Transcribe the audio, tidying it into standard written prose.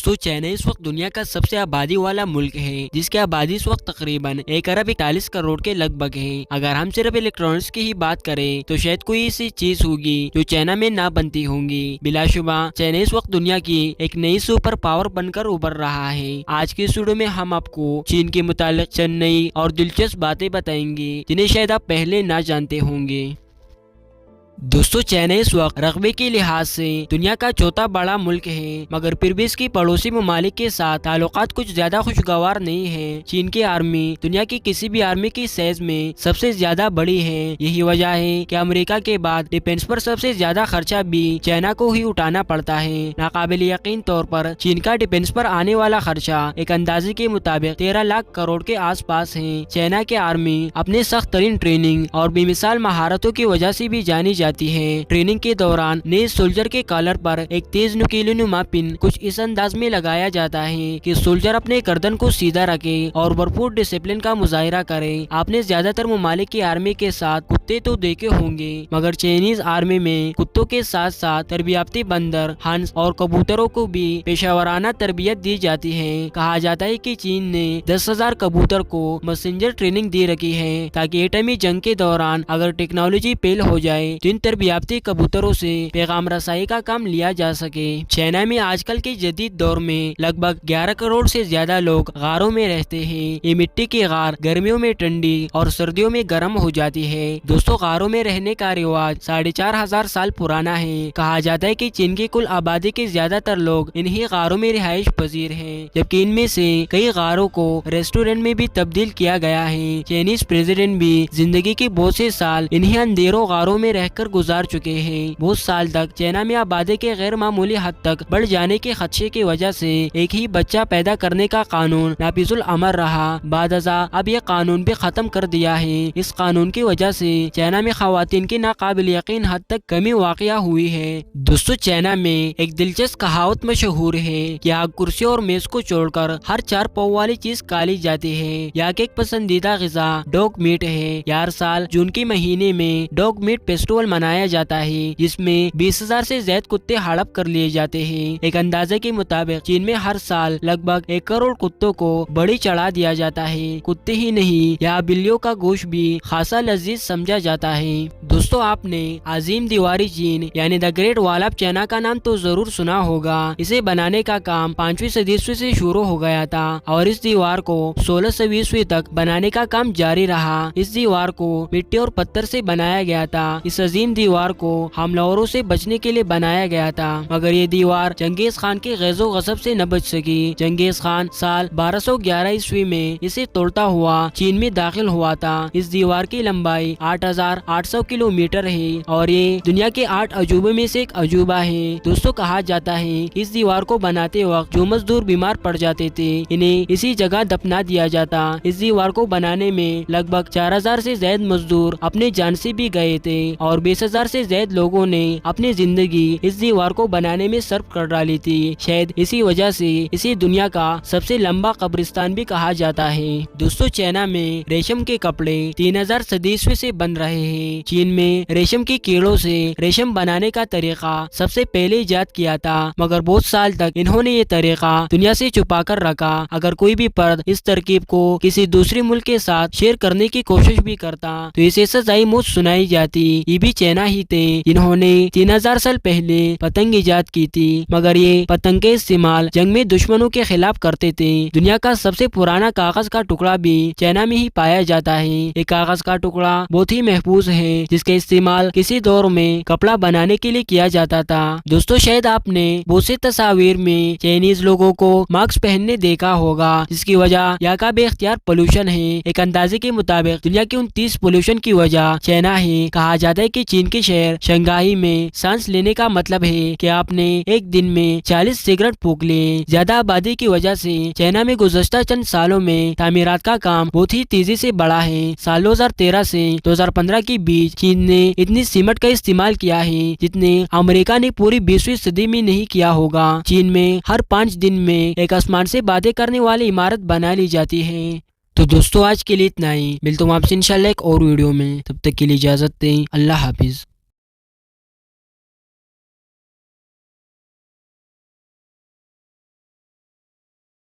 दोस्तों चाइना इस वक्त दुनिया का सबसे आबादी वाला मुल्क है, जिसकी आबादी इस वक्त तकरीबन 1 अरब 41 करोड़ के लगभग है। अगर हम सिर्फ इलेक्ट्रॉनिक्स की ही बात करें तो शायद कोई ऐसी चीज होगी जो चाइना में ना बनती होंगी। बिलाशुबा चाइना इस वक्त दुनिया की एक नई सुपर पावर बनकर उभर रहा है। आज की इस वीडियो में हम आपको चीन के मुतालिक चंद नई और दिलचस्प बातें बताएंगे जिन्हें शायद आप पहले ना जानते होंगे। दोस्तों चाइना इस वक्त रकबे के लिहाज से दुनिया का चौथा बड़ा मुल्क है, मगर फिर भी इसकी पड़ोसी ममालिक के साथ ताल्लुकात कुछ ज्यादा खुशगवार नहीं है। चीन की आर्मी दुनिया की किसी भी आर्मी की साइज में सबसे ज्यादा बड़ी है। यही वजह है कि अमेरिका के बाद डिफेंस पर सबसे ज्यादा खर्चा भी चाइना को ही उठाना पड़ता है। नाकाबिल यकीन तौर पर चीन का डिफेंस पर आने वाला खर्चा एक अंदाजे के मुताबिक 13 लाख करोड़ के आस पास है। चाइना की आर्मी अपने सख्त तरीन ट्रेनिंग और बेमिसाल महारतों की वजह से भी जानी जाती है। ट्रेनिंग के दौरान नए सोल्जर के कॉलर पर एक तेज नुकीली नुमा पिन कुछ इस अंदाज में लगाया जाता है कि सोल्जर अपने गर्दन को सीधा रखे और भरपूर डिसिप्लिन का मुजाहिरा करे। आपने ज्यादातर ममालिक की आर्मी के साथ कुत्ते तो देखे होंगे, मगर चाइनीज आर्मी में कुत्तों के साथ साथ तरबियाती बंदर, हंस और कबूतरों को भी पेशावराना तरबियत दी जाती है। कहा जाता है कि चीन ने 10,000 कबूतर को मैसेंजर ट्रेनिंग दे रखी है, ताकि एटमी जंग के दौरान अगर टेक्नोलॉजी फेल हो जाए तो इन तरबियाती कबूतरों से पैगाम रसाई का काम लिया जा सके। चाइना में आजकल के जदीद दौर में लगभग 11 करोड़ से ज्यादा लोग गारों में रहते हैं। ये मिट्टी की गार गर्मियों में ठंडी और सर्दियों में गर्म हो जाती है। दोस्तों गारों में रहने का रिवाज 4,500 साल पुराना है। कहा जाता है कि चीन की कुल आबादी के ज्यादातर लोग इन्हीं गारों में रिहाइश पजीर हैं, जबकि इनमें से कई गारों को रेस्टोरेंट में भी तब्दील किया गया है। चाइनीज प्रेसिडेंट भी जिंदगी के बहुत से साल इन्हीं अंधेरों गारों में रहकर गुजार चुके हैं। बहुत साल तक चाइना में आबादी के गैर मामूली हद तक बढ़ जाने के खदशे की वजह से एक ही बच्चा पैदा करने का कानून नाफिजुल अमर रहा। बादजा अब यह कानून भी खत्म कर दिया है। इस कानून की वजह से चाइना में खवातीन की नाकाबिल यकीन हद तक कमी वाक़या हुई है। दोस्तों चाइना में एक दिलचस्प कहावत मशहूर है कि आग कुर्सी और मेज को छोड़कर हर 4 पाँव वाली चीज काली जाती है। यहाँ के एक पसंदीदा ग़िज़ा डॉग मीट है। हर साल जून के महीने में डॉग मीट फेस्टिवल मनाया जाता है, जिसमें 20,000 से ज्यादा कुत्ते हड़प कर लिए जाते हैं। एक अंदाजे के मुताबिक चीन में हर साल लगभग 1 करोड़ कुत्तों को बड़ी चढ़ा दिया जाता है। कुत्ते ही नहीं, यहाँ बिल्लियों का गोश्त भी खासा लजीज समझा जाता है। दोस्तों आपने अजीम दीवारी चीन यानी the great wall of China का नाम तो जरूर सुना होगा। इसे बनाने का काम 5वीं सदी ईस्वी से शुरू हो गया था और इस दीवार को 1600 ईस्वी तक बनाने का काम जारी रहा। इस दीवार को मिट्टी और पत्थर से बनाया गया था। इस अजीम दीवार को हमलावरों से बचने के लिए बनाया गया था, मगर ये दीवार चंगेज खान के गैज़ो गज़ब से न बच सकी। चंगेज खान साल 1211 ईस्वी में इसे तोड़ता हुआ चीन में दाखिल हुआ था। इस दीवार की लंबाई 8,800 किलोमीटर है और ये दुनिया के 8 अजूबे में से एक अजूबा है। दोस्तों कहा जाता है इस दीवार को बनाते वक्त जो मजदूर बीमार पड़ जाते थे, इन्हें इसी जगह दफना दिया जाता। इस दीवार को बनाने में लगभग 4,000 से ज्यादा मजदूर अपने जान से भी गए थे और 20,000 से ज्यादा लोगों ने अपनी जिंदगी इस दीवार को बनाने में सर्फ कर डाली थी। शायद इसी वजह से इसे दुनिया का सबसे लंबा कब्रिस्तान भी कहा जाता है। दोस्तों चाइना में रेशम के कपड़े 3,000 सदी ईस्वी से बन रहे हैं। चीन में रेशम की कीड़ों से रेशम बनाने का तरीका सबसे पहले इजाद किया था, मगर बहुत साल तक इन्होंने ये तरीका दुनिया से छुपा कर रखा। अगर कोई भी फर्द इस तरकीब को किसी दूसरे मुल्क के साथ शेयर करने की कोशिश भी करता तो इसे सजाई मौत सुनाई जाती। ये भी चाइना ही थे जिन्होंने 3,000 साल पहले पतंग इजाद की थी, मगर ये पतंग के इस्तेमाल जंग में दुश्मनों के खिलाफ करते थे। दुनिया का सबसे पुराना कागज का टुकड़ा भी चाइना में ही पाया जाता है। ये कागज का टुकड़ा बहुत ही महफूज है, जिसके इस्तेमाल किसी दौर में कपड़ा बनाने के लिए किया जाता था। दोस्तों शायद आपने बहुत से तस्वीर में चाइनीज लोगों को मास्क पहनने देखा होगा, जिसकी वजह यहाँ का बेख्तियार पोल्यूशन है। एक अंदाजे के मुताबिक दुनिया के 29 पोल्यूशन की वजह चाइना है। कहा जाता है कि चीन के शहर शंघाई में सांस लेने का मतलब है कि आपने एक दिन में 40 सिगरेट फूंक लिए। ज्यादा आबादी की वजह से चाइना में गुज़श्ता चंद सालों में तामीरात का काम बहुत ही तेजी से बढ़ा है। साल 2013 से 2015 के बीच चीन ने इतनी सीमेंट का इस्तेमाल किया है जितने अमेरिका ने पूरी 20वीं सदी में नहीं किया होगा। चीन में हर 5 दिन में एक आसमान से बातें करने वाली इमारत बना ली जाती है। तो दोस्तों आज के लिए इतना ही। मिलता हूँ आपसे इंशाल्लाह एक और वीडियो में, तब तक के लिए इजाजत दें। अल्लाह हाफिज।